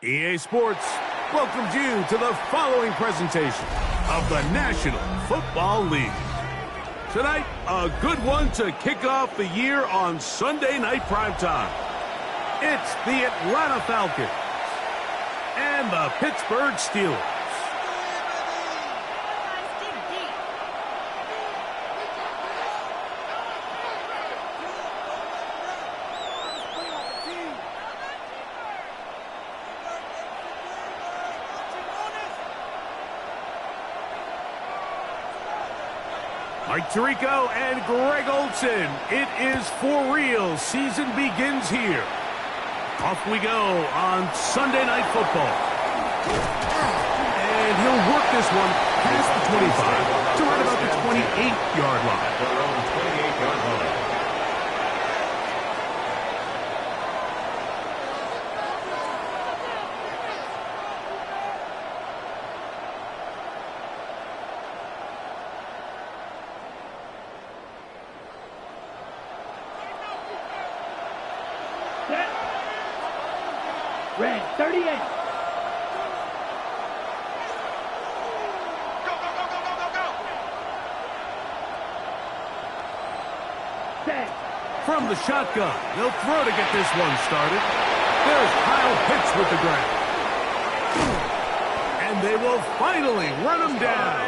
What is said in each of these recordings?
EA Sports welcomes you to the following presentation of the National Football League. Tonight, a good one to kick off the year on Sunday Night Primetime. It's the Atlanta Falcons and the Pittsburgh Steelers. Mike Tirico and Greg Olsen. It is for real. Season begins here. Off we go on Sunday Night Football. And he'll work this one past the 25 to right about the 28-yard line. Their own 28-yard line. Red, 38. Go, go, go, go, go, go, go. Set. From the shotgun, they'll throw to get this one started. There's Kyle Pitts with the grab. And they will finally run him down.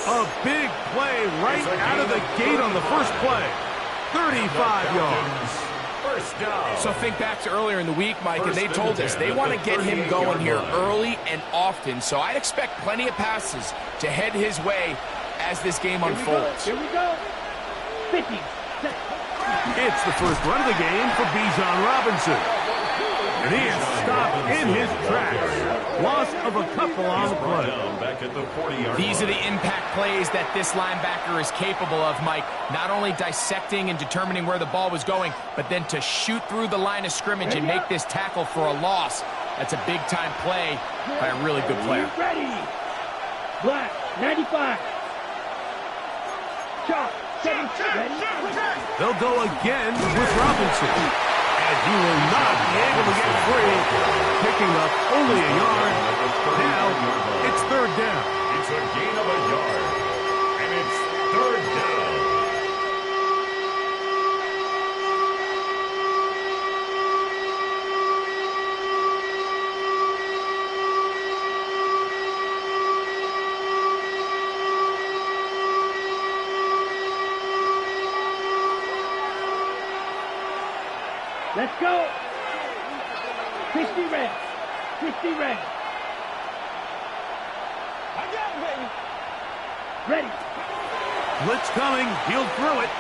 A big play right out of the gate on the first play. 35 yards. So think back to earlier in the week, Mike, and they told us they want to get him going here early and often. So I'd expect plenty of passes to head his way as this game unfolds. Here we go. 50. It's the first run of the game for Bijan Robinson. And he is stopped in his tracks. Loss of a couple on the play. These are the impact plays that this linebacker is capable of, Mike. Not only dissecting and determining where the ball was going, but then to shoot through the line of scrimmage and make this tackle for a loss. That's a big-time play by a really good player. Ready. Black, 95. Chop, 7, ready. They'll go again with Robinson. And he will not be able to get free. Picking up only a yard. Now, it's third down. It's a gain of a yard. And it's third down. Let's go. 60 red. 60 red. I got it, baby. Ready. Blitz coming. He'll throw it.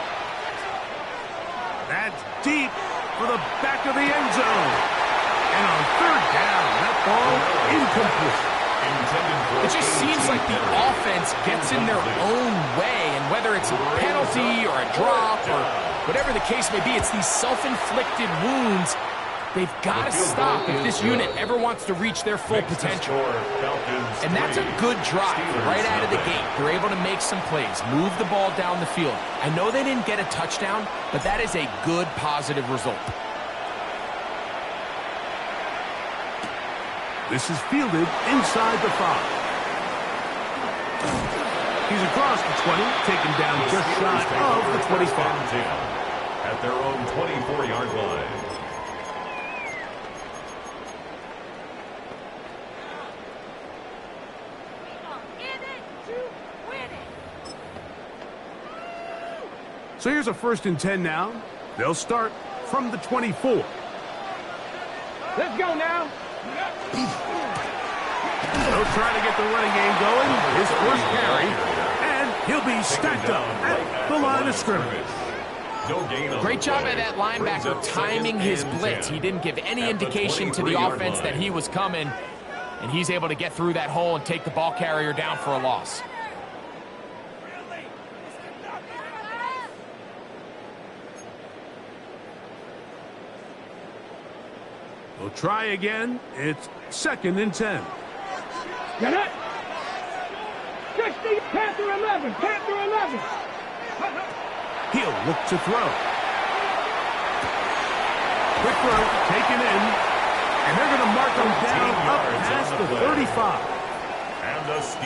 That's deep for the back of the end zone. And on third down, that ball incomplete. It just seems like the offense gets in their own way, and whether it's a penalty or a drop or whatever the case may be, it's these self-inflicted wounds. They've got to stop if this unit ever wants to reach their full potential. And that's a good drive right out of the gate. They're able to make some plays, move the ball down the field. I know they didn't get a touchdown, but that is a good, positive result. This is fielded inside the 5. He's across the 20, taken down just shy of the 25. At their own 24-yard line. So here's a 1st and 10 now. They'll start from the 24. Let's go now. They'll try to get the running game going. His first carry. And is stacked up at the line of scrimmage. Great job by that linebacker timing his blitz. He didn't give any indication to the offense that he was coming, and he's able to get through that hole and take the ball carrier down for a loss. We'll try again. It's 2nd and 10. Get it. 60, Panther 11, Panther 11. He'll look to throw. Quick throw, taken in. And they're going to mark him down up past the 35.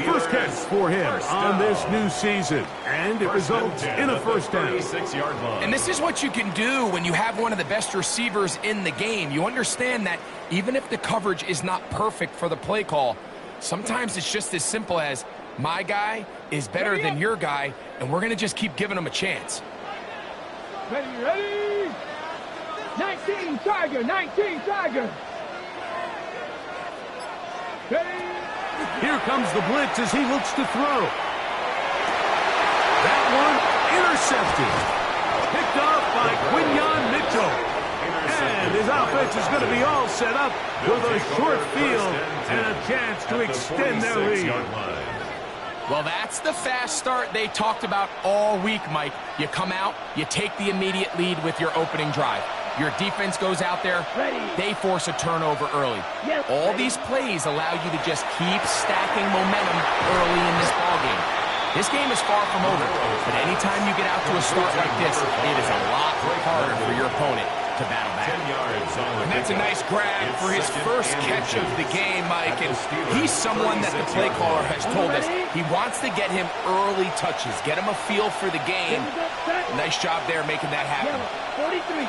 First catch for him on this new season. And it results in a first down. And this is what you can do when you have one of the best receivers in the game. You understand that even if the coverage is not perfect for the play call, sometimes it's just as simple as my guy is better than your guy, and we're going to just keep giving him a chance. Ready? 19, Tiger, 19, Tiger. Ready? Here comes the blitz as he looks to throw. That one intercepted. Picked off by Quinyon Mitchell. And his offense is going to be all set up with a short field and a chance to extend their lead. Well, that's the fast start they talked about all week, Mike. You come out, you take the immediate lead with your opening drive. Your defense goes out there, they force a turnover early. All these plays allow you to just keep stacking momentum early in this ballgame. This game is far from over, but anytime you get out to a start like this, it is a lot harder for your opponent to battle back. And that's a nice grab for his first catch of the game, Mike. And he's someone that the play caller has told us he wants to get him early touches, get him a feel for the game. Nice job there making that happen. 43.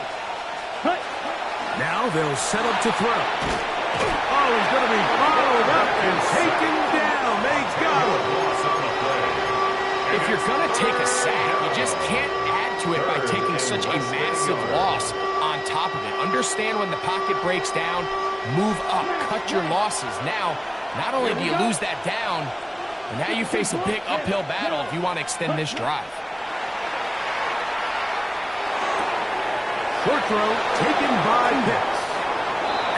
Now they'll set up to throw. Oh, he's going to be followed up and taken down. They got him. If you're going to take a sack, you just can't add to it by taking such a massive loss on top of it. Understand when the pocket breaks down, move up, cut your losses. Now, not only do you lose that down, but now you face a big uphill battle if you want to extend this drive. Short throw taken by Pitts.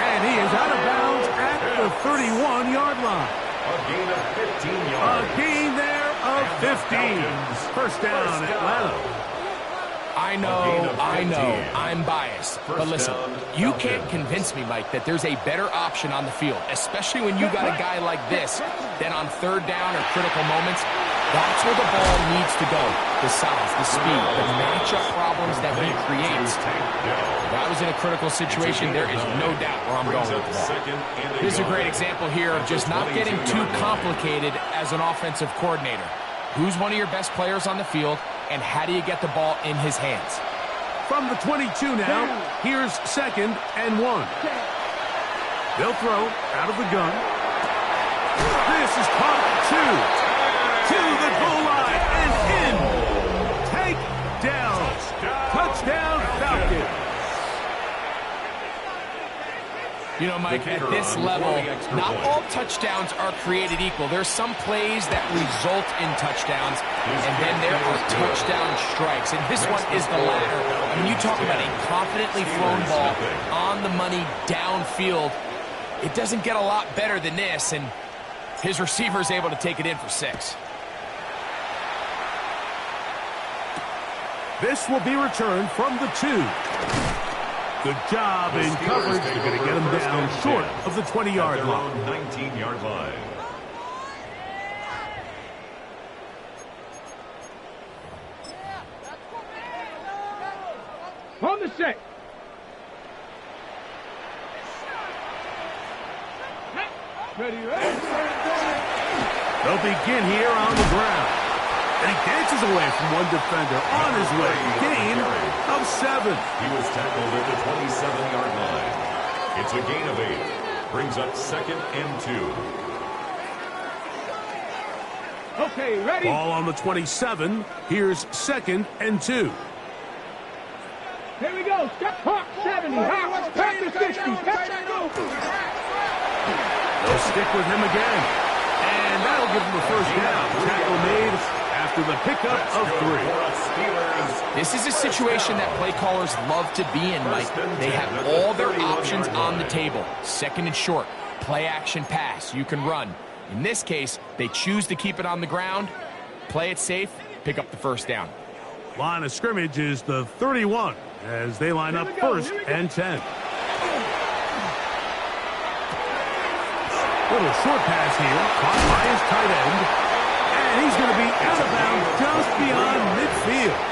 And he is out of bounds at the 31-yard line. A gain of 15 yards. A gain there of 15. First down, Atlanta. I know, I'm biased. But listen, you can't convince me, Mike, that there's a better option on the field, especially when you got a guy like this, than on third down or critical moments. That's where the ball needs to go. The size, the speed, the matchup problems that he creates. If I was in a critical situation, there is no doubt where I'm going with the ball. This is a great example here of just not getting too complicated as an offensive coordinator. Who's one of your best players on the field, and how do you get the ball in his hands? From the 22 now, here's 2nd and 1. They'll throw out of the gun. This is caught 2. To the goal line and in. Take down. Touchdown Falcons. You know, Mike, at this level, not all touchdowns are created equal. There's some plays that result in touchdowns, and then there are touchdown strikes. And this one is the latter. I mean, you talk about a confidently thrown ball on the money downfield. It doesn't get a lot better than this, and his receiver is able to take it in for 6. This will be returned from the 2. Good job in coverage. They're going to get him down short of the 20-yard line. 19-yard line. On the 6. Ready. They'll begin here on the ground. And he dances away from one defender on his way. Gain of 7. He was tackled at the 27-yard line. It's a gain of 8. Brings up 2nd and 2. Okay, ready? Ball on the 27. Here's 2nd and 2. Here we go. Step Hawk 70. Hawk, Panther 60. They'll stick with him again. And that'll give him a first down. Tackle made after the pickup of 3. This is a situation that play callers love to be in, Mike. They have all their options on the table. Second and short, play action pass. You can run. In this case, they choose to keep it on the ground, play it safe, pick up the first down. Line of scrimmage is the 31 as they line up first and 10. Little short pass here, caught by his tight end, and he's going to be out of bounds just beyond midfield.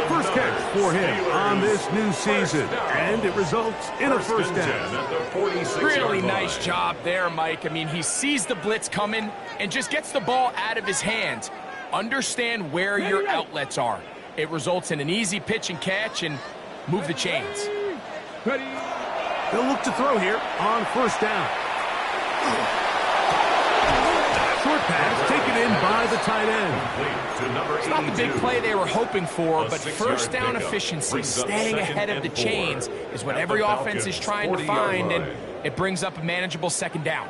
First catch for him on this new season, and it results in a first down. Really nice job there, Mike. I mean, he sees the blitz coming and just gets the ball out of his hands. Understand where your outlets are. It results in an easy pitch and catch and move the chains. They'll look to throw here on first down. Short pass taken in by the tight end. It's not the big play they were hoping for, but first down efficiency, staying ahead of the chains, is what every offense is trying to find, and it brings up a manageable second down.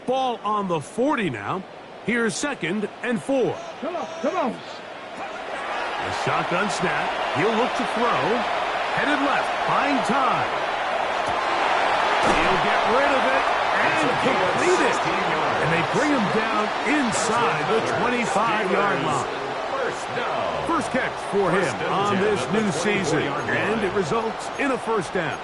Ball on the 40 now. Here's second and 4. Come on. A shotgun snap. He'll look to throw. Headed left, buying time. He'll get rid of it and complete it. And they bring him down inside the 25-yard line. First catch for him on this new season, and it results in a first down.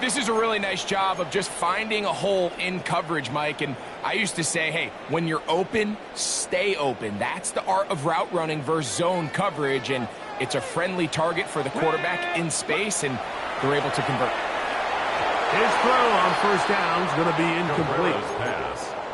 This is a really nice job of just finding a hole in coverage, Mike. And I used to say, hey, when you're open, stay open. That's the art of route running versus zone coverage, and it's a friendly target for the quarterback in space, and they're able to convert. His throw on first down is going to be incomplete.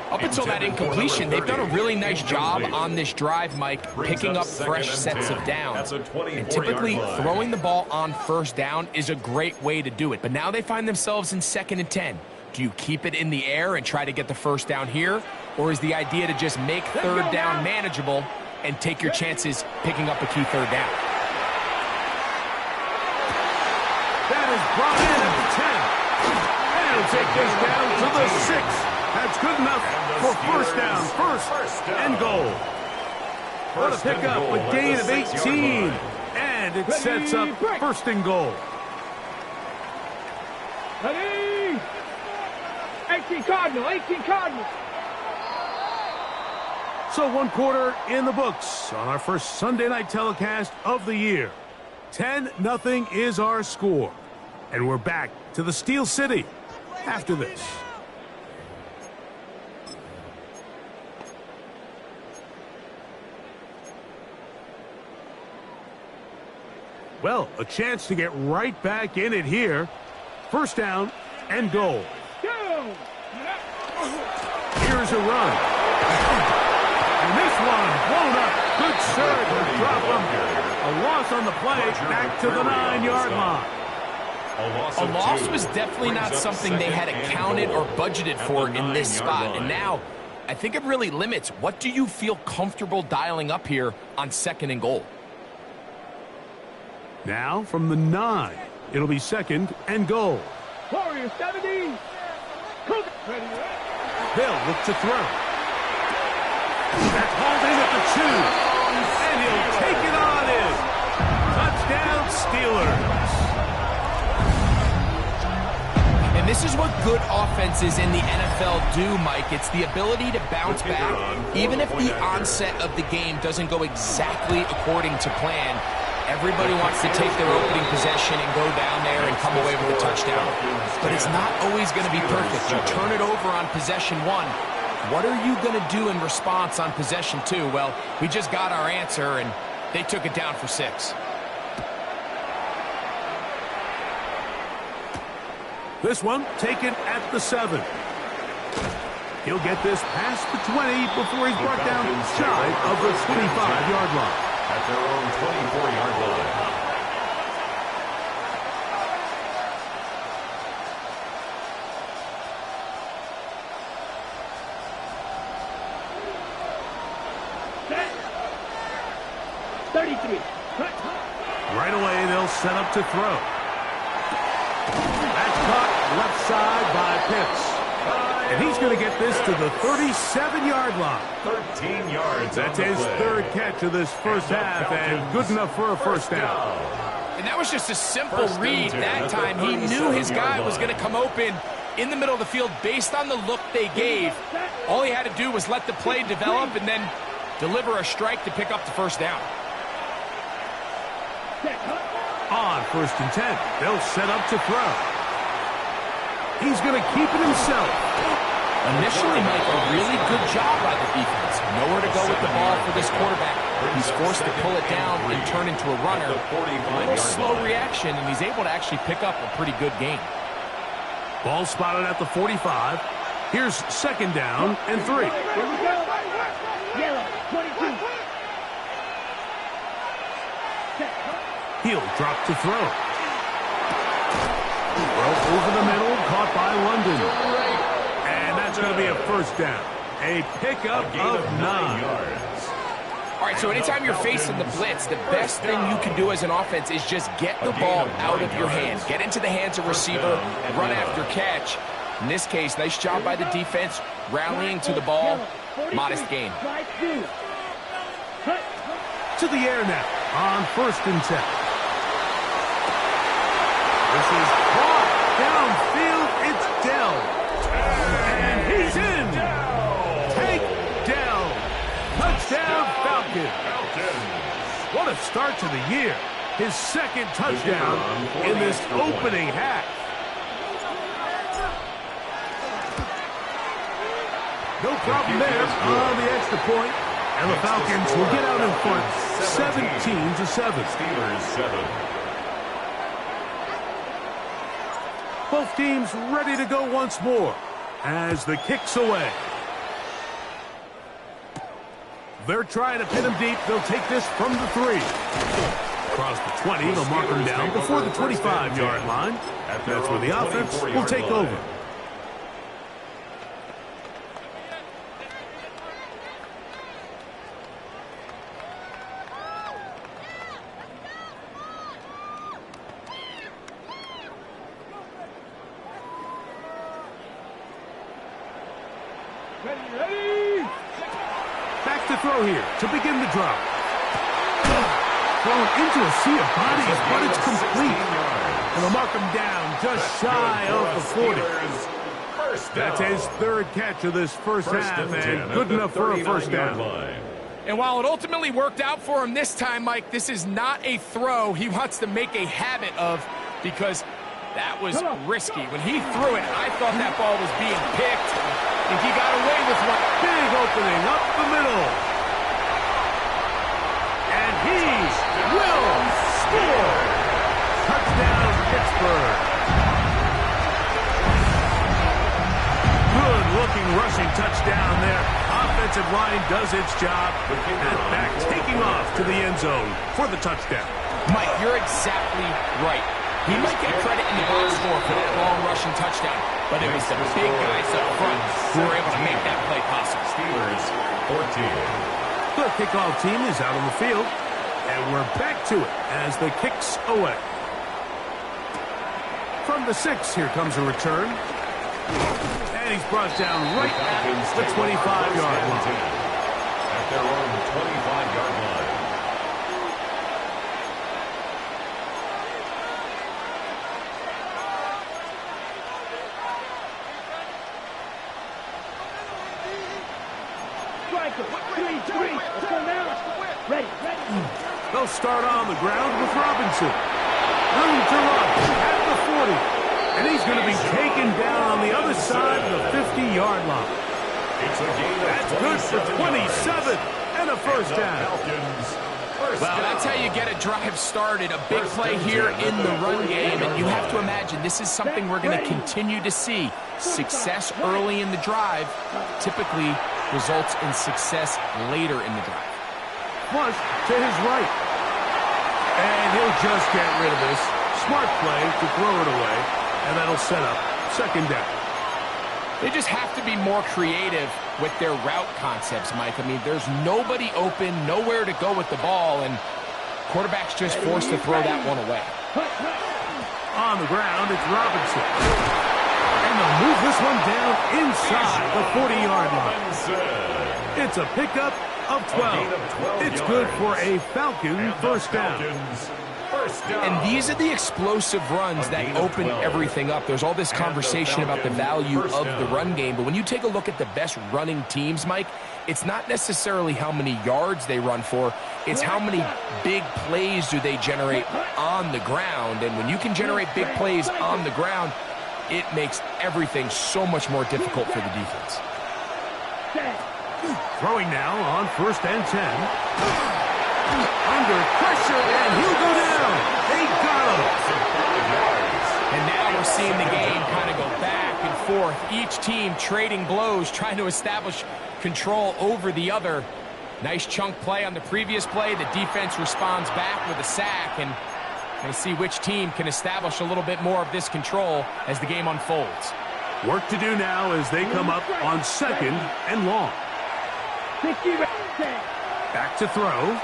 Up until that incompletion, they've done a really nice job on this drive, Mike, picking up fresh sets of downs. And typically, throwing the ball on first down is a great way to do it. But now they find themselves in second and 10. Do you keep it in the air and try to get the first down here? Or is the idea to just make third down manageable and take your chances picking up a key third down? That is brought in at the 10. And he'll take this down to the 6. That's good enough for first down. First and goal. What a pickup, a gain of 18. And it sets up first and goal. Ready? 18 Cardinal. So 1 quarter in the books on our first Sunday night telecast of the year. 10-0 is our score. And we're back to the Steel City after this. Well, a chance to get right back in it here. First down and goal. Here's a run. And this one blown up. Good surge to drop him. A loss on the play, back to the 9-yard line. A loss was definitely not something they had accounted or budgeted for in this spot. And now, I think it really limits. What do you feel comfortable dialing up here on second and goal? Now from the 9, it'll be second and goal. Warrior 70. They'll look to throw. That's hauled in at the 2. And he'll take it on in. Touchdown, Steelers. And this is what good offenses in the NFL do, Mike. It's the ability to bounce back, even if the onset of the game doesn't go exactly according to plan. Everybody wants to take their opening possession and go down there and come away with a touchdown. But it's not always going to be perfect. You turn it over on possession 1. What are you going to do in response on possession 2? Well, we just got our answer, and they took it down for 6. This one taken at the 7. He'll get this past the 20 before he's brought down shy of the 25-yard line. At their own 24-yard line. Right away, they'll set up to throw. That's caught left side by Pitts. And he's going to get this to the 37-yard line. 13 yards. That's his third catch of this first half, and good enough for a first down. And that was just a simple read that time. He knew his guy was going to come open in the middle of the field based on the look they gave. All he had to do was let the play develop and then deliver a strike to pick up the first down. On 1st and 10, they'll set up to throw. He's going to keep it himself. Initially, Mike, a really good job by the defense. Nowhere to go with the ball for this quarterback. He's forced to pull it down and turn into a runner. A little slow reaction, and he's able to actually pick up a pretty good gain. Ball spotted at the 45. Here's 2nd down and 3. Here we go. Yellow, 22. He'll drop to throw. Well, over the middle, caught by London. And that's going to be a first down. A pickup of 9 yards. All right, so anytime you're facing the blitz, the best thing you can do as an offense is just get the ball out of your hands. Get into the hands of receiver, run after catch. In this case, nice job by the defense, rallying to the ball. Modest gain. To the air now on 1st and 10. This is caught downfield. It's Dell. And he's in. Take Dell. Touchdown Falcons. What a start to the year. His 2nd touchdown in this opening half. No problem there on the extra point. And the Falcons will get out in front 17-7. Steelers 7. Both teams ready to go once more as the kick's away. They're trying to pin him deep. They'll take this from the 3. Across the 20, they'll mark him down before the 25-yard line. That's where the offense will take over. Ready. Back to throw here to begin the drop. Thrown into a sea of bodies, but it's complete. And they'll mark him down just shy of the 40. That's his 3rd catch of this first half, and good enough for a first down. And while it ultimately worked out for him this time, Mike, this is not a throw he wants to make a habit of, because that was risky. When he threw it, I thought that ball was being picked. I think he got away with one. Big opening up the middle. And he will score. Touchdown, Pittsburgh. Good-looking rushing touchdown there. Offensive line does its job. And back taking off to the end zone for the touchdown. Mike, you're exactly right. He might get credit in the box score for that long rushing touchdown, but it was the big guys up front who were able to make that play possible. Steelers 14. The kickoff team is out on the field, and we're back to it as the kick's away. From the 6, here comes a return. And he's brought down right at the 25-yard line. At their own 25-yard line. Three. Let's go now. Ready. They'll start on the ground with Robinson. Room to run at the 40. And he's going to be taken down on the other side of the 50-yard line. That's good for 27 and a first down. Well, that's how you get a drive started. A big play here in the run game. And you have to imagine this is something we're going to continue to see. Success early in the drive typically results in success later in the drive. Flush to his right. And he'll just get rid of this. Smart play to throw it away. And that'll set up 2nd down. They just have to be more creative with their route concepts, Mike. I mean, there's nobody open, nowhere to go with the ball, and quarterback's just forced to throw that one away. On the ground, it's Robinson. And they'll move this one down inside the 40-yard line. It's a pickup of 12. It's good for a Falcon first down. And these are the explosive runs that open everything up. There's all this conversation about the value of the run game, but when you take a look at the best running teams, Mike, it's not necessarily how many yards they run for, it's how many big plays do they generate on the ground. And when you can generate big plays on the ground, it makes everything so much more difficult for the defense. Throwing now on 1st and 10. Under pressure, and he'll go down. They got him. And now we're seeing the game kind of go back and forth. Each team trading blows, trying to establish control over the other. Nice chunk play on the previous play. The defense responds back with a sack, and they see which team can establish a little bit more of this control as the game unfolds. Work to do now as they come up on 2nd and long. Back to throw.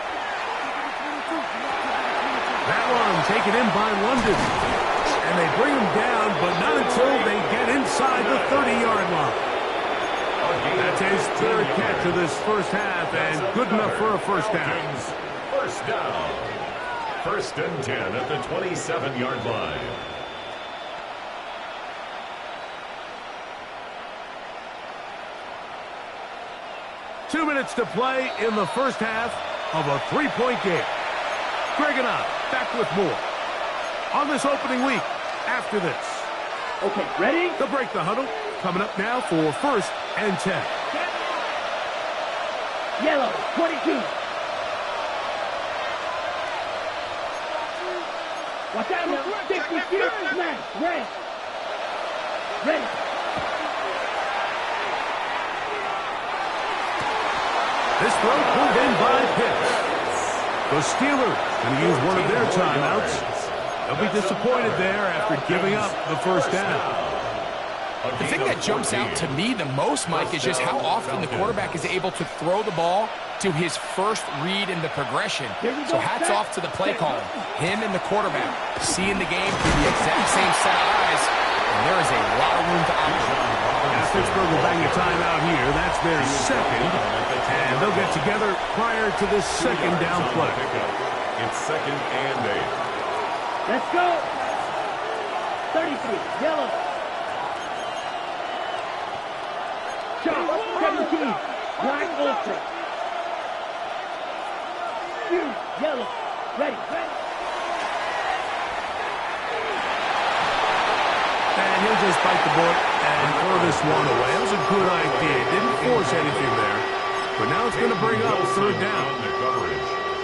That one taken in by London. And they bring him down, but not until they get inside the 30-yard line. That's his 3rd catch of this first half, and good enough for a first down. First down. 1st and 10 at the 27-yard line. Two minutes to play in the first half of a 3-point game. Greg and I back with more on this opening week after this. Okay, ready? To break the huddle, coming up now for 1st and 10. Yellow, 22. Watch out now. 60 feet. Smash. Red. Ready. This throw pulled in by Pitts. The Steelers going to use one of their timeouts. They'll be disappointed there after giving up the first down. The thing that jumps out to me the most, Mike, is just how often the quarterback is able to throw the ball to his first read in the progression. So hats off to the play caller. Him and the quarterback seeing the game through the exact same set of eyes. And there is a lot of room to operate. Pittsburgh will bang a timeout here. That's their 2nd. And they'll get together prior to this 2nd down play. It's 2nd and 8. Let's go. 33. Yellow. Shot. 17. Black ultra. Yellow. Ready. And he'll just bite the bullet and throw this one away. That was a good idea. Didn't force anything there. But now it's going to bring up 3rd down.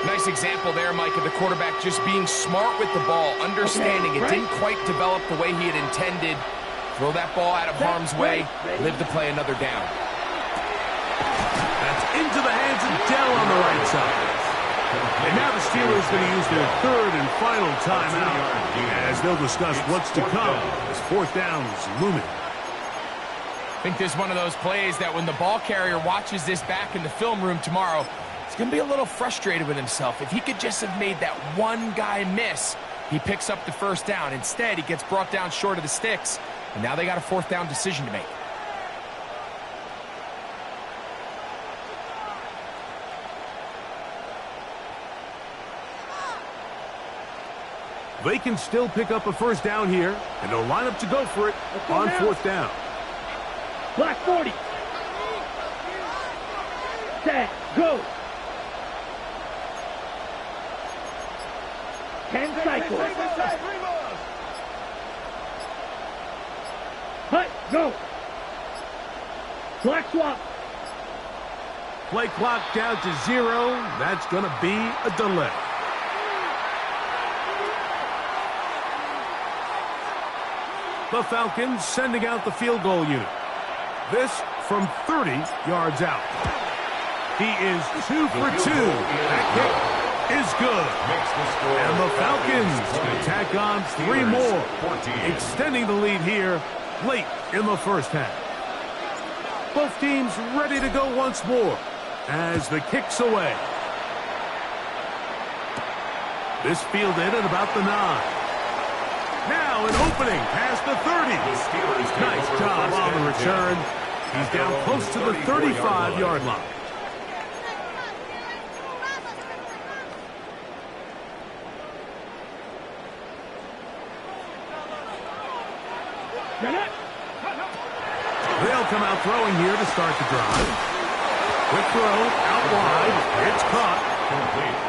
Nice example there, Mike, of the quarterback just being smart with the ball, understanding it didn't quite develop the way he had intended. Throw that ball out of harm's way, live to play another down. That's into the hands of Dell on the right side. And now the Steelers going to use their 3rd and final timeout as they'll discuss what's to come as 4th down's looming. I think this is one of those plays that when the ball carrier watches this back in the film room tomorrow, he's going to be a little frustrated with himself. If he could just have made that one guy miss, he picks up the first down. Instead, he gets brought down short of the sticks, and now they got a 4th down decision to make. They can still pick up a first down here, and they'll line up to go for it on 4th down. Black 40. Set. Go. 10 cycles. Hut. Go. Black swap. Play clock down to 0. That's going to be a delay. The Falcons sending out the field goal unit. This from 30 yards out. He is 2 for 2. That kick is good. And the Falcons can tack on 3 more, extending the lead here late in the first half. Both teams ready to go once more as the kick's away. This fielded at about the 9. Now an opening past the 30. Nice job on the return. He's down close to the 35-yard line. They'll come out throwing here to start the drive. Quick throw, out wide. It's caught.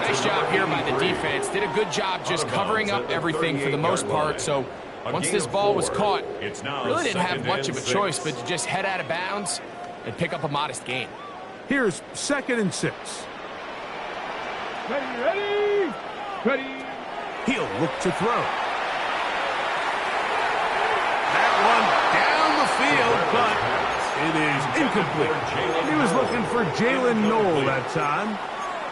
Nice job here by the defense. Did a good job just covering up everything for the most part. So once this ball was caught, really didn't have much of a choice but to just head out of bounds and pick up a modest gain. Here's 2nd and 6. Ready. He'll look to throw. That one down the field, but it is incomplete. He was looking for Jalen Knoll that time.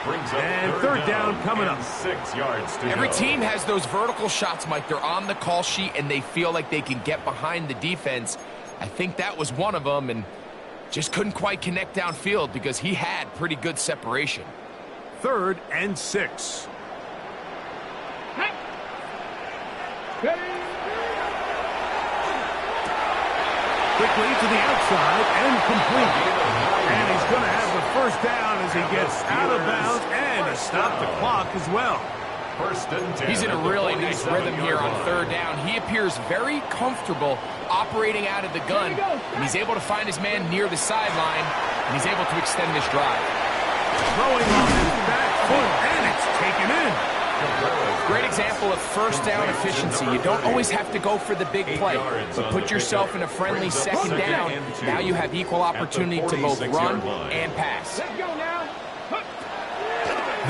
And 3rd down coming up. 6 yards to Every go. team has those vertical shots, Mike. They're on the call sheet, and they feel like they can get behind the defense. I think that was one of them, and just couldn't quite connect downfield because he had pretty good separation. 3rd and 6. Quickly to the outside and complete. And he's going to have the 1st down as he gets out of bounds and he stopped the clock as well. 1st and 10. He's in a really nice rhythm here on 3rd down. He appears very comfortable operating out of the gun, and he's able to find his man near the sideline, and he's able to extend this drive. Throwing on his back foot, and it's taken in. Great example of 1st down efficiency. You don't always have to go for the big play, but put yourself in a friendly 2nd down. Now you have equal opportunity to both run and pass. Let's go now.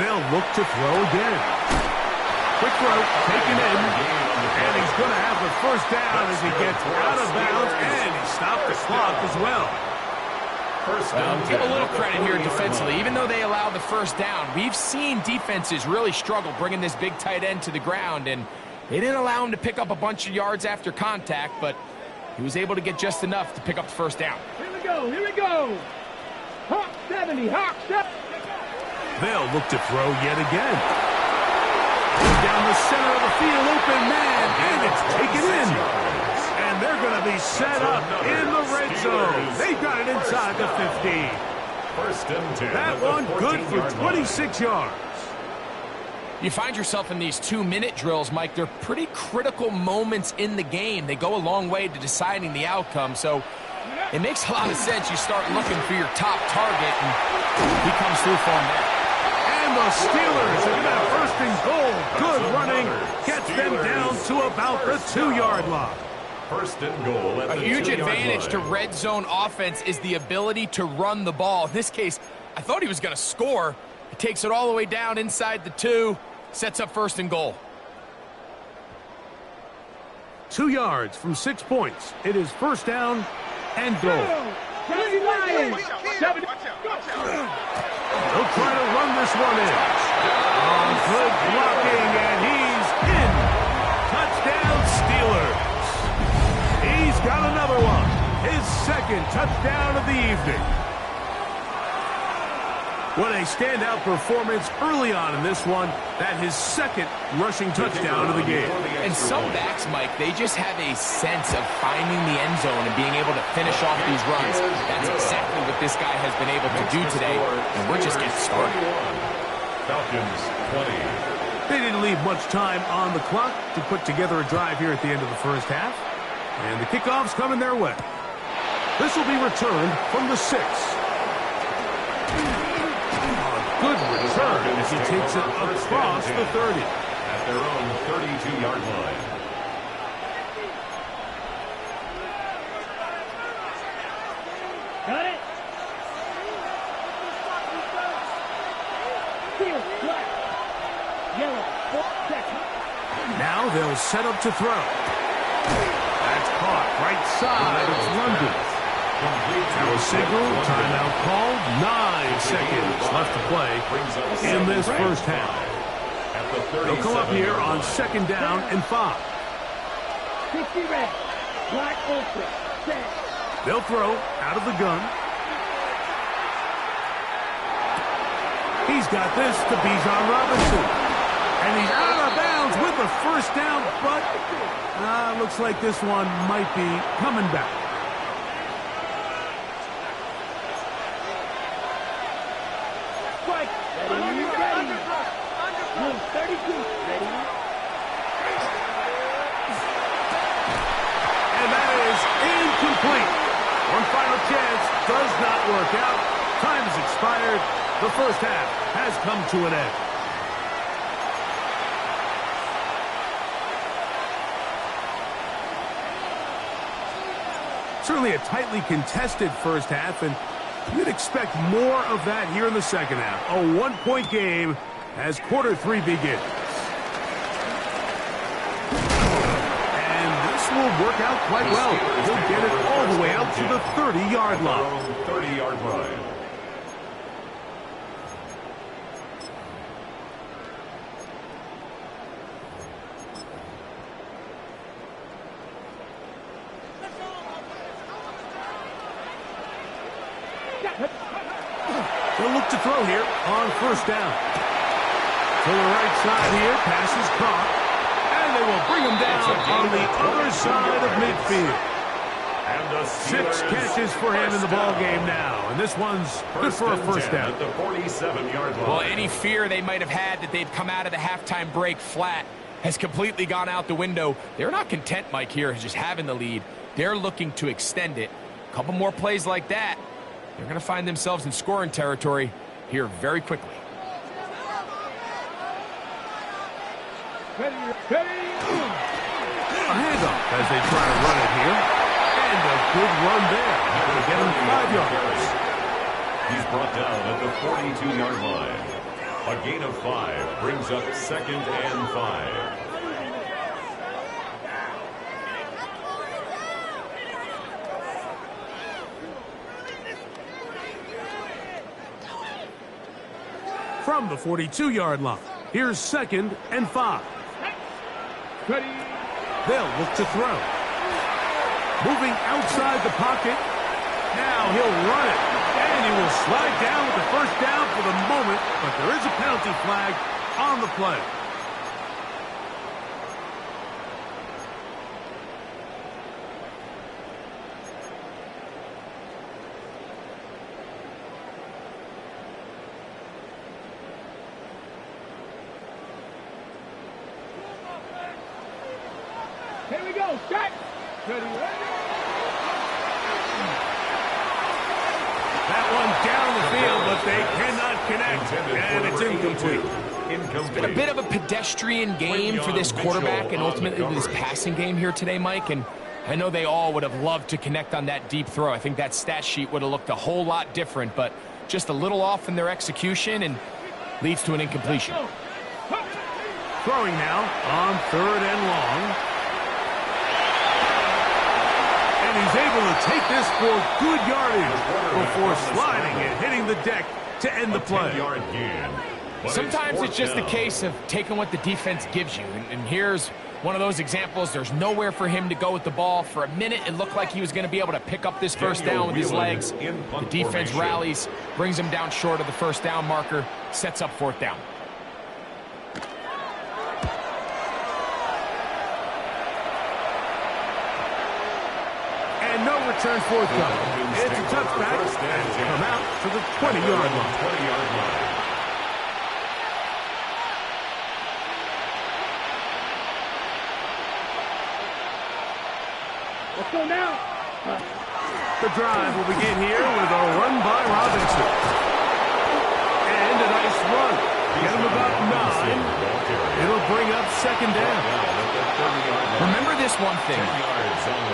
They'll look to throw again. Quick throw, taken in, and he's going to have the 1st down as he gets out of bounds, and he stopped the clock as well. Give a little credit here defensively. Even though they allow the 1st down, we've seen defenses really struggle bringing this big tight end to the ground, and they didn't allow him to pick up a bunch of yards after contact, but he was able to get just enough to pick up the 1st down. Here we go. Hawk 70, Hawk 70. They'll look to throw yet again. Down the center of the field, open man, and it's taken in. And they're going to be set up in the red zone. They got it inside the 15. 1st and 10. That one good for 26 yards. You find yourself in these 2-minute drills, Mike. They're pretty critical moments in the game. They go a long way to deciding the outcome, so it makes a lot of sense. You start looking for your top target, and he comes through for him there. And the Steelers are going to have 1st and goal. Good running. Gets them down to about the 2-yard line. 1st and goal. A huge advantage to red zone offense is the ability to run the ball. In this case, I thought he was going to score. He takes it all the way down inside the 2, sets up 1st and goal. 2 yards from 6 points. It is 1st down and goal. They'll try to run this one in. Good blocking, and he's in. Touchdown, Steelers. He's got another one. His 2nd touchdown of the evening. What a standout performance early on in this one. That his 2nd rushing touchdown of the game. And some backs, Mike, they just have a sense of finding the end zone and being able to finish off these runs. That's exactly what this guy has been able to do today, and we're just getting started. Falcons 20. They didn't leave much time on the clock to put together a drive here at the end of the 1st half. And the kickoff's coming their way. This will be returned from the 6. Good return as he takes it across the 30. At their own 32-yard line. Got it. Field, black. Yellow, 4 seconds. Now they'll set up to throw. That's caught right side. It's London. Now a signal, timeout called. 9 seconds left to play in this 1st half. They'll come up here on 2nd down and 5. 60 red, black ultra, set. They'll throw out of the gun. He's got this to Bijan Robinson. And he's out of bounds with the first down, but looks like this one might be coming back. Strike. Ready. Ready. Move 32. Ready. And that is incomplete. One final chance does not work out. Time has expired. The first half has come to an end. Certainly a tightly contested first half, and you'd expect more of that here in the second half. A one-point game as quarter three begins. And this will work out quite well. He'll get it all the way out to the 30-yard line. 30-yard line. They'll look to throw here on first down. To the right side here, pass is caught. And they will bring him down on the other side of midfield. And 6 catches for him in the ball game now. And this one's good for a first down. At the 47-yard line. Well, any fear they might have had that they'd come out of the halftime break flat has completely gone out the window. They're not content, Mike, here, just having the lead. They're looking to extend it. A couple more plays like that, they're going to find themselves in scoring territory here very quickly. A handoff as they try to run it here. And a good run there. They get him 5 yards. He's brought down at the 42-yard line. A gain of 5 brings up 2nd and 5. From the 42-yard line, here's 2nd and 5. Ready. They'll look to throw. Moving outside the pocket. Now he'll run it. And he will slide down with the first down for the moment, but there is a penalty flag on the play. Here we go. Set. Ready. That one down the field, but they cannot connect, and it's incomplete. It's been a bit of a pedestrian game for this quarterback and ultimately this passing game here today, Mike, and I know they all would have loved to connect on that deep throw. I think that stat sheet would have looked a whole lot different, but just a little off in their execution and leads to an incompletion. Throwing now on 3rd and long. And he's able to take this for good yardage before sliding and hitting the deck to end the play. Sometimes it's just a case of taking what the defense gives you. And here's one of those examples. There's nowhere for him to go with the ball. For a minute, it looked like he was going to be able to pick up this first down with his legs. The defense rallies, brings him down short of the first down marker, sets up 4th down. And no return forthcoming. It's a touchback and come out to the 20-yard line. Let's go now. The drive will begin here with a run by Robinson. And a nice run. Get him about 9. It'll bring up 2nd down. Remember this one thing.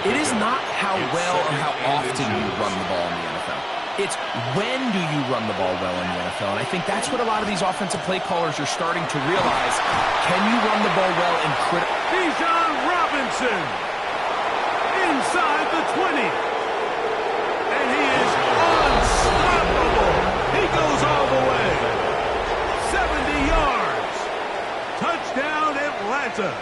It is not how well or how often you run the ball in the NFL. It's when do you run the ball well in the NFL. And I think that's what a lot of these offensive play callers are starting to realize. Can you run the ball well in critical... Bijan Robinson inside the 20. And he is unstoppable. He goes all the way. 70 yards. Touchdown Atlanta.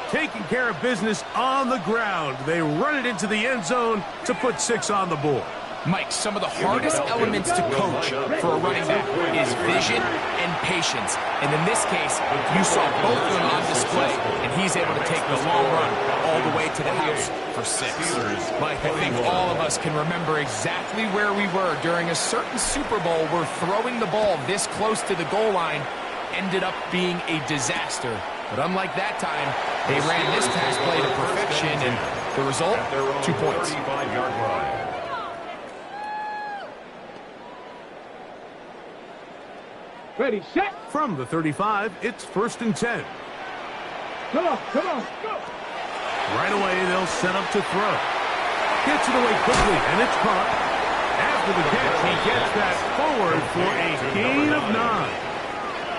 Taking care of business on the ground. They run it into the end zone to put 6 on the board. Mike, some of the hardest elements to coach for a running back is vision and patience. And in this case, you saw both of them on display, and he's able to take the long run all the way to the house for 6. Mike, I think all of us can remember exactly where we were during a certain Super Bowl where throwing the ball this close to the goal line ended up being a disaster. But unlike that time, they ran this pass play to perfection, and the result, 2 points. 35-yard line. Ready, set. From the 35, it's 1st and 10. Come on, come on, go. Right away, they'll set up to throw. Gets it away quickly, and it's caught. After the catch, he gets that forward for a gain of 9.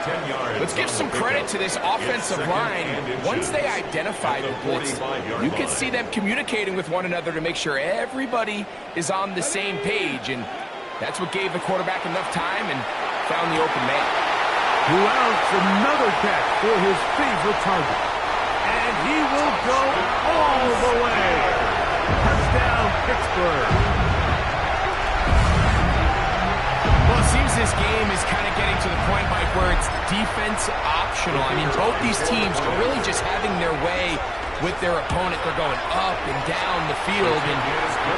10 yards. Let's give some credit to this offensive line. Once they identify the blitz, you can see them communicating with one another to make sure everybody is on the same page, and that's what gave the quarterback enough time and found the open man. Loucks another catch for his favorite target. And he will go all the way. Touchdown, Pittsburgh. Well, it seems this game is kind of getting to the point, Mike, where it's defense optional. I mean, both these teams are really just having their way with their opponent. They're going up and down the field, and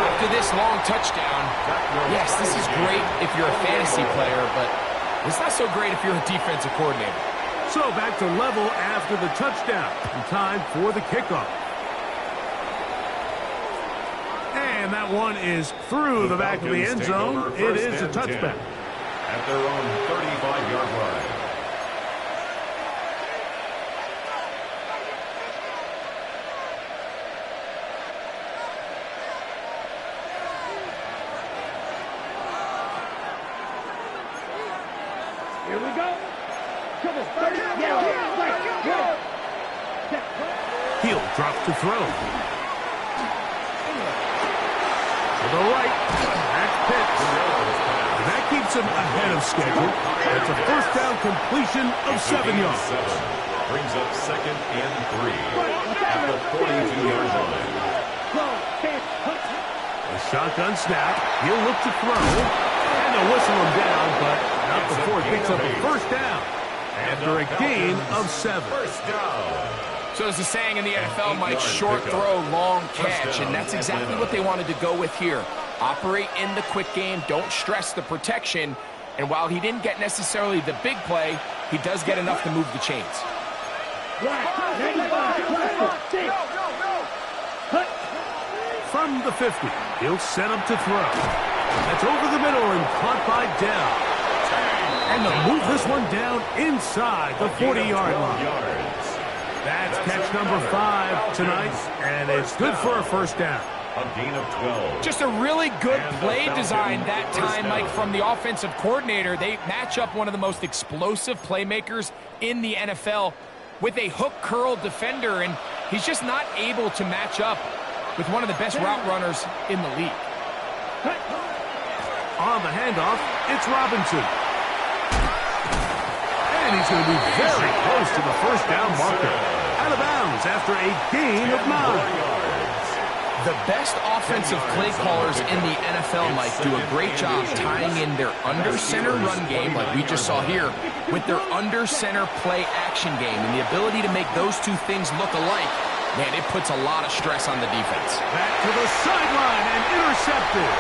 after this long touchdown, yes, this is great if you're a fantasy player, but it's not so great if you're a defensive coordinator. So back to level after the touchdown. And time for the kickoff. And that one is through the back of the end zone. It is a touchback. At their own 35-yard line. Here we go. Come on, 30. Yeah, right, go. Heel drops to throw. To the right. That's Pitts. And that keeps him ahead of schedule. It's a first down completion of 7 yards. Brings up 2nd and 3 at the 42-yard line. A shotgun snap. He'll look to throw. And they'll whistle him down, but not before it picks up a first down. After a gain of 7. First down. So as the saying in the NFL, Mike, short throw, long catch, and that's exactly what they wanted to go with here. Operate in the quick game, don't stress the protection, and while he didn't get necessarily the big play, he does get enough to move the chains. From the 50, he'll set up to throw. That's over the middle and caught by Dell. And they'll move this one down inside the 40-yard line. That's catch number 5 tonight, and it's good for a first down. A gain of 12. Just a really good play design that time, Mike, from the offensive coordinator. They match up one of the most explosive playmakers in the NFL with a hook curl defender, and he's just not able to match up with one of the best route runners in the league. On the handoff, it's Robinson. And he's going to be very close to the first down marker. Out of bounds after a gain of 9. The best offensive play callers in the NFL, Mike, do a great job tying in their under-center run game, like we just saw here, with their under-center play action game. And the ability to make those two things look alike, man, it puts a lot of stress on the defense. Back to the sideline and intercepted.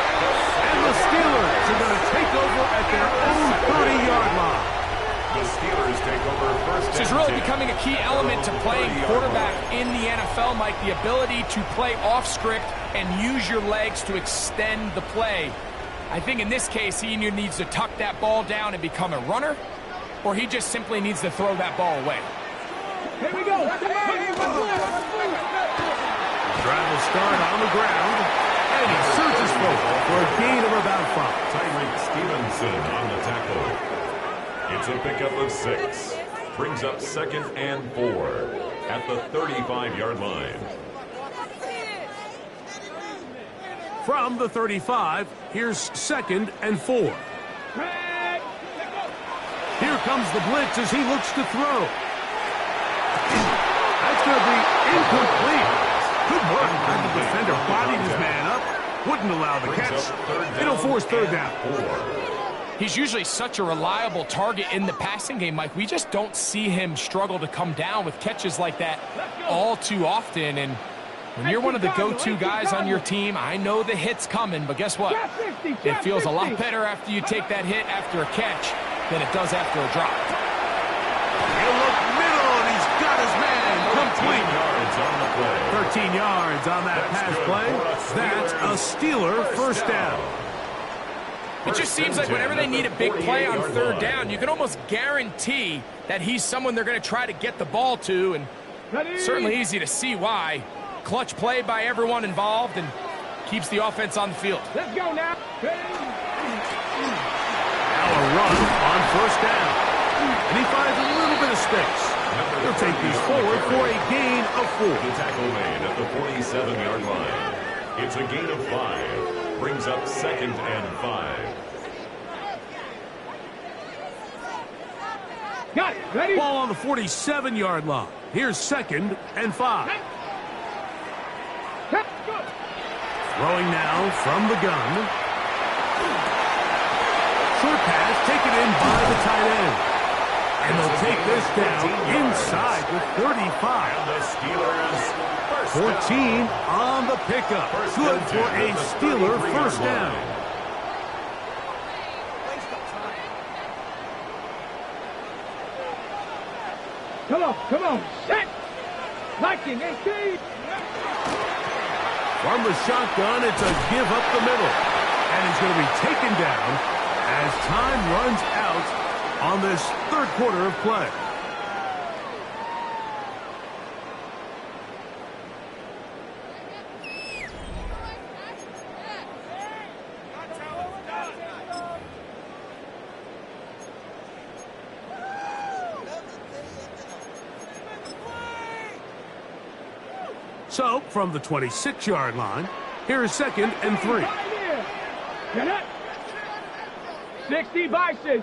And the Steelers are going to take over at their own 30-yard line. The Steelers take over first. This is really becoming a key element to playing quarterback in the NFL, Mike, the ability to play off script and use your legs to extend the play. I think in this case, he either needs to tuck that ball down and become a runner, or he just simply needs to throw that ball away. Here we go. Drive will start on the ground, and he surges forward for a gain of about 5. Tyreek Stevenson on the tackle. It's a pickup of 6. Brings up 2nd and 4 at the 35-yard line. From the 35, here's 2nd and 4. Here comes the blitz as he looks to throw. That's going to be incomplete. Good work. And the defender bodied his man up, wouldn't allow the catch. It'll force third down. He's usually such a reliable target in the passing game, Mike. We just don't see him struggle to come down with catches like that all too often. And when you're one of the go-to guys on your team, I know the hit's coming, but guess what? It feels a lot better after you take that hit after a catch than it does after a drop. He'll look middle, and he's got his man complete. 13 yards on that pass play. That's a Steeler first down. It just seems like whenever they need a big play on third down, you can almost guarantee that he's someone they're going to try to get the ball to, and certainly easy to see why. Clutch play by everyone involved and keeps the offense on the field. Let's go now. Now a run on first down. And he finds a little bit of space. He'll take these forward for a gain of 4. The tackle made at the 47-yard line. It's a gain of 5. Brings up 2nd and 5. Got it. Ready? Ball on the 47-yard line. Here's 2nd and 5. Throwing now from the gun. Short pass taken in by the tight end. And they'll take this down inside the 35. And the Steelers 14 on the pickup. Good for a Steeler first down. Come on. Set. Liking 18. From the shotgun, it's a give up the middle. And he's going to be taken down as time runs out on this third quarter of play. So, from the 26-yard line, here is 2nd and 3. Get it. 60 Bison.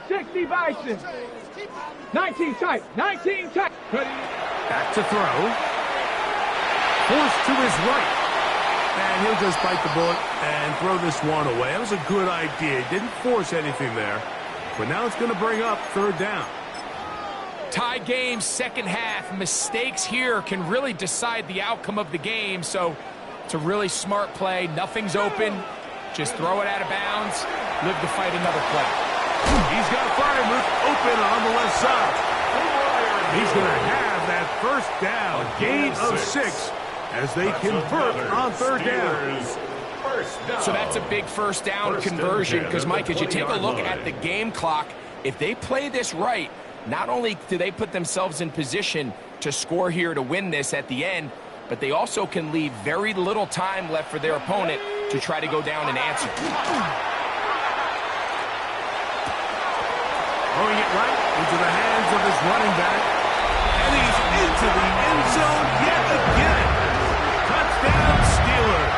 19 tight. Back to throw. Forced to his right. And he'll just bite the bullet and throw this one away. That was a good idea. Didn't force anything there. But now it's going to bring up third down. Tie game, second half. Mistakes here can really decide the outcome of the game. So it's a really smart play. Nothing's open. Just throw it out of bounds. Live to fight another play. He's got Freiermuth open on the left side. He's going to have that first down. Gain of 6 as they convert on third down. So that's a big first down conversion because, Mike, as you take a look at the game clock, if they play this right, not only do they put themselves in position to score here to win this at the end, but they also can leave very little time left for their opponent to try to go down and answer. Throwing it right into the hands of his running back. And he's into the end zone yet again. Touchdown, Steelers.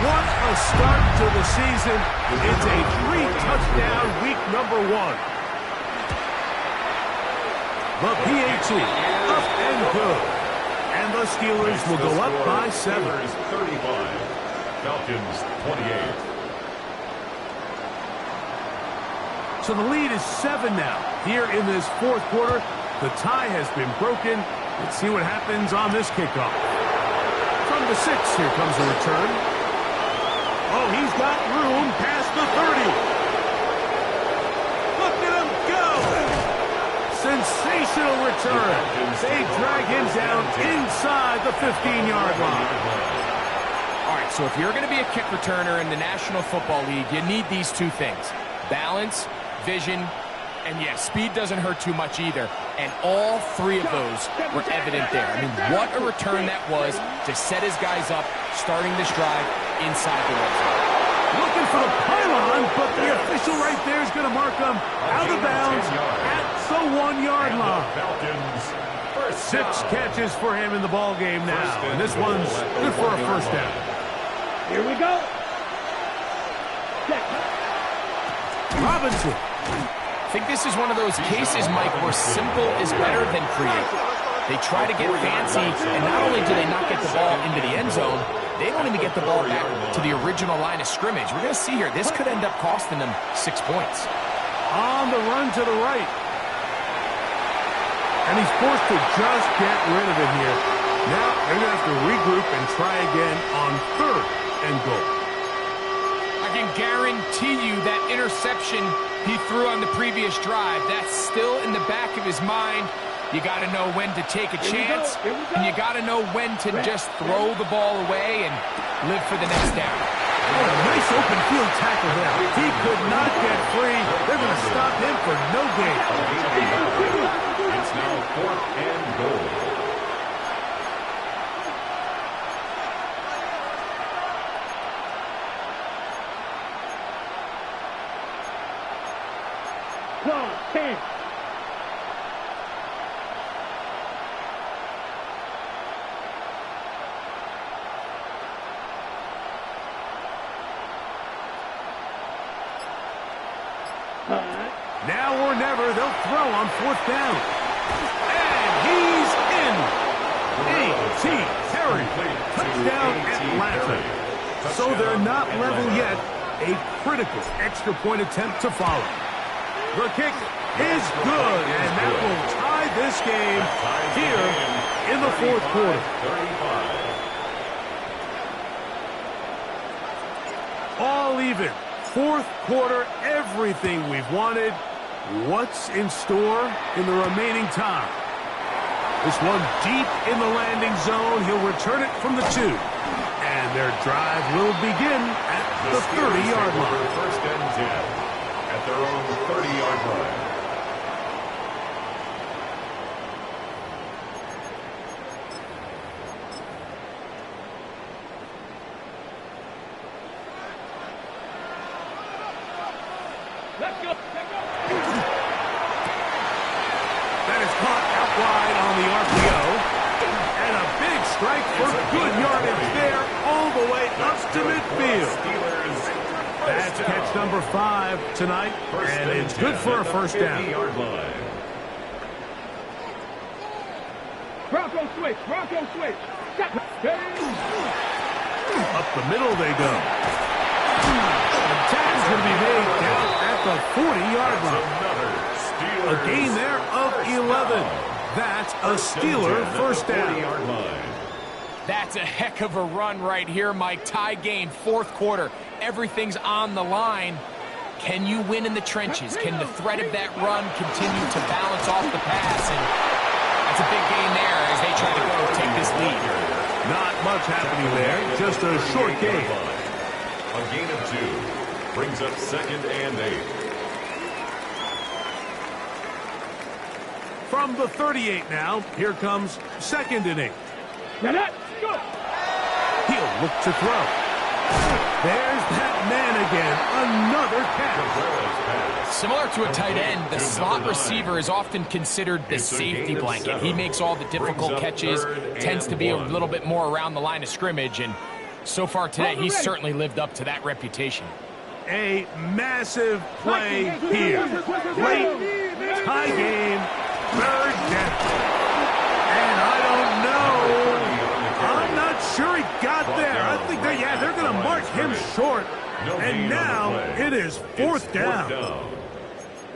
What a start to the season. It's a 3-touchdown week number 1. The PAT up and good. And the Steelers will go up by 7. 35. Falcons 28. So the lead is 7 now. Here in this fourth quarter, the tie has been broken. Let's see what happens on this kickoff. From the 6, here comes a return. Oh, he's got room past the 30. Look at him go. Sensational return. They drag him down inside the 15-yard line. All right, so if you're going to be a kick returner in the National Football League, you need these two things: balance, vision, and yes, speed doesn't hurt too much either. And all 3 of those were evident there. I mean, what a return that was to set his guys up, starting this drive inside the red zone. Looking for the pylon, but the official right there is going to mark them out of bounds at the 1-yard line. 6 catches for him in the ball game now, and this one's good for a first down. Here we go. Robinson. I think this is one of those cases, Mike, where simple is better than creative. They try to get fancy, and not only do they not get the ball into the end zone, they don't even get the ball back to the original line of scrimmage. We're going to see here, this could end up costing them 6 points. On the run to the right. And he's forced to just get rid of it here. Now they're going to have to regroup and try again on 3rd and goal. I can guarantee you that interception he threw on the previous drive, that's still in the back of his mind. You got to know when to take a chance, and you got to know when to just throw the ball away and live for the next down. Oh, a nice open field tackle there. He could not get free. They're going to stop him for no gain. It's now 4th and goal. Now or never, they'll throw on 4th down. And he's in. A.T. Terry. Touchdown Atlanta. So they're not level yet. A critical extra point attempt to follow. The kick is good, and that will tie this game here in the 4th quarter. All even. 4th quarter, everything we've wanted. What's in store in the remaining time? This one deep in the landing zone. He'll return it from the 2. And their drive will begin at the 30-yard line. 1st and 10 at their own 30-yard line. Let's go. That is caught out wide on the RPO. And a big strike for good yardage there all the way up to midfield. That's catch number 5 tonight, and it's good for a 1st down. Bronco switch. Bronco switch. Up the middle they go. The tackle's going to be made down at the 40-yard line. A gain there of 11. That's a Steeler 1st down. That's a heck of a run right here, Mike. Tie game, 4th quarter. Everything's on the line. Can you win in the trenches? Can the threat of that run continue to balance off the pass? And that's a big gain there as they try to go take this lead. Not much happening there, just a short gain. A gain of 2 brings up 2nd and 8. From the 38 now, here comes 2nd and 8. Now let's go. He'll look to throw. There's that man again, another catch. Similar to a tight end, the slot receiver is often considered the safety blanket. He makes all the difficult catches, tends to be a little bit more around the line of scrimmage, and so far today, he's certainly lived up to that reputation. A massive play here. Late, tie game, 3rd down. And I don't know. I'm not sure he got there. I think they're going to mark him short. And now it is 4th down.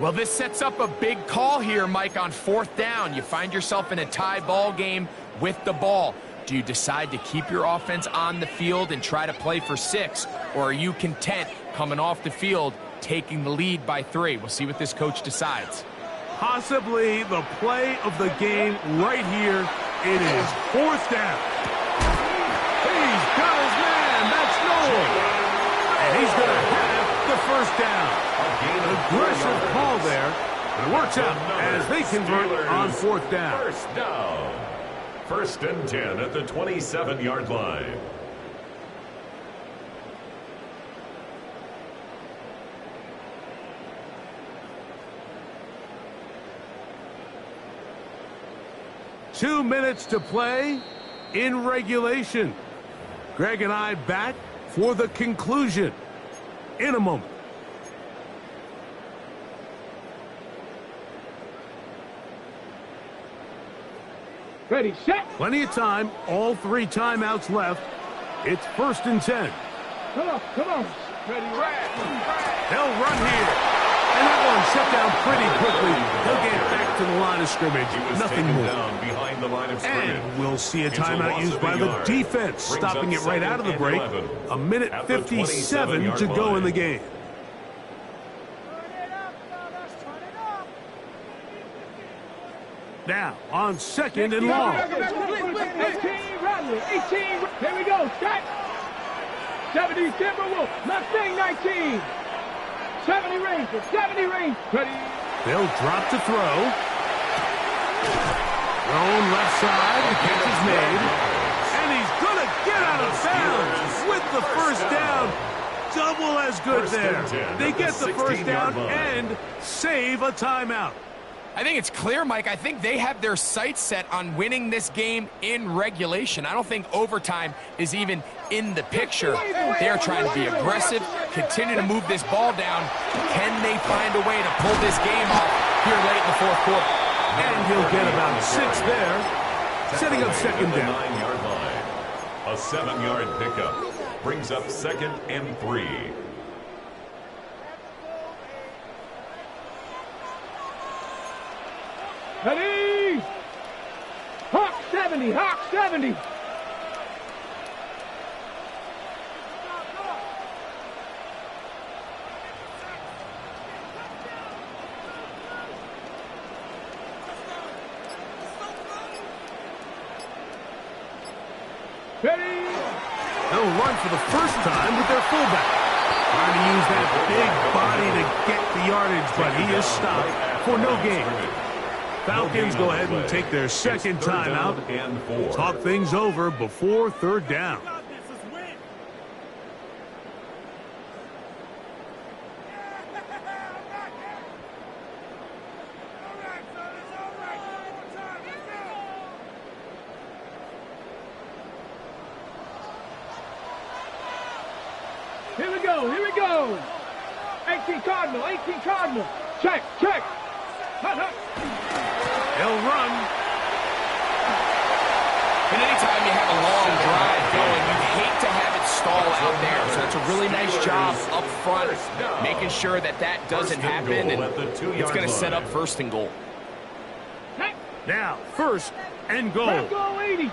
Well, this sets up a big call here, Mike, on 4th down. You find yourself in a tie ball game with the ball. Do you decide to keep your offense on the field and try to play for 6? Or are you content coming off the field, taking the lead by 3? We'll see what this coach decides. Possibly the play of the game right here. It is 4th down. He's got his man. That's Noel. And he's going to have the 1st down. Aggressive call there. It works out as they convert on 4th down. 1st down. 1st and 10 at the 27-yard line. Two minutes to play in regulation. Greg and I back for the conclusion in a moment. Ready, set. Plenty of time, all 3 timeouts left. It's 1st and 10. Come on, come on. They'll run here. And that one shut down pretty quickly. They'll get back to the line of scrimmage. Nothing more. Down behind the line of scrimmage. And we'll see a It's a timeout loss used of by a the yard. defense, Brings stopping up it right out of the break. 2nd and 11 A minute at the 57 to 27-yard go in line. the game. Now, on 2nd and long. 18, here we go, set. 70 Timberwolves, Mustang 19. 70 Rangers, 70 Rangers. Ready. They'll drop to throw. Thrown left side, the catch is made. And he's going to get out of bounds with the first down. Double as good there. They get the first down and save a timeout. I think it's clear, Mike. I think they have their sights set on winning this game in regulation. I don't think overtime is even in the picture. They're trying to be aggressive, continue to move this ball down. Can they find a way to pull this game off here late in the 4th quarter? And he'll get about 6 there, setting up 2nd down. 9-yard line. A 7-yard pickup brings up 2nd and 3. Ready. Hawk 70, Hawk 70. Ready. They'll run for the first time with their fullback. Trying to use that big body to get the yardage, but he is stopped for no gain. Falcons go ahead and take their 2nd timeout. Talk things over before 3rd down. Here we go, here we go. 18 Cardinal, 18 Cardinal. Check, check. Hut, hut. They'll run. And anytime you have a long drive going, you hate to have it stall out there. So it's a really nice job up front, making sure that that doesn't happen, and it's going to set up 1st and goal. Check. Now, 1st and goal. Let's go, 80.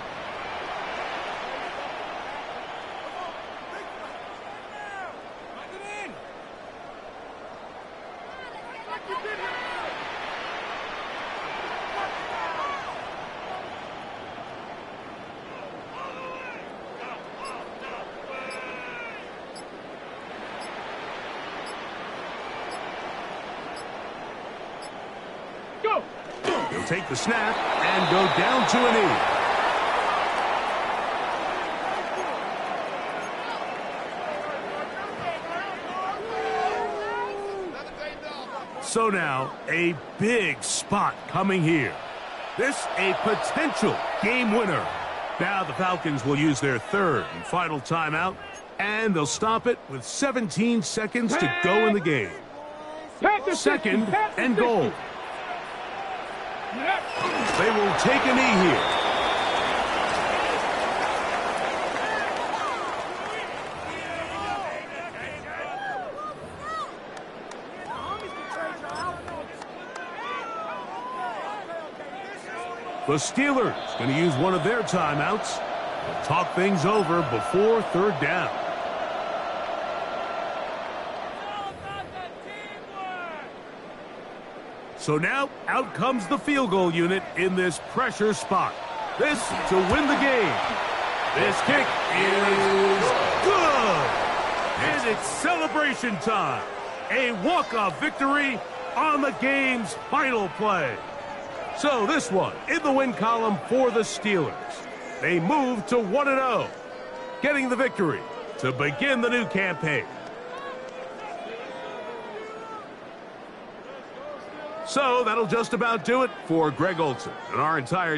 Go. He'll take the snap and go down to a knee. So now, a big spot coming here. This a potential game winner. Now the Falcons will use their 3rd and final timeout, and they'll stop it with 17 seconds to go in the game. 2nd and goal. They will take a knee here. The Steelers going to use one of their timeouts. They'll talk things over before 3rd down. So now, out comes the field goal unit in this pressure spot. This to win the game. This kick is good. And it's celebration time. A walk-off victory on the game's final play. So this one in the win column for the Steelers. They move to 1-0, getting the victory to begin the new campaign. So that'll just about do it for Greg Olson and our entire team.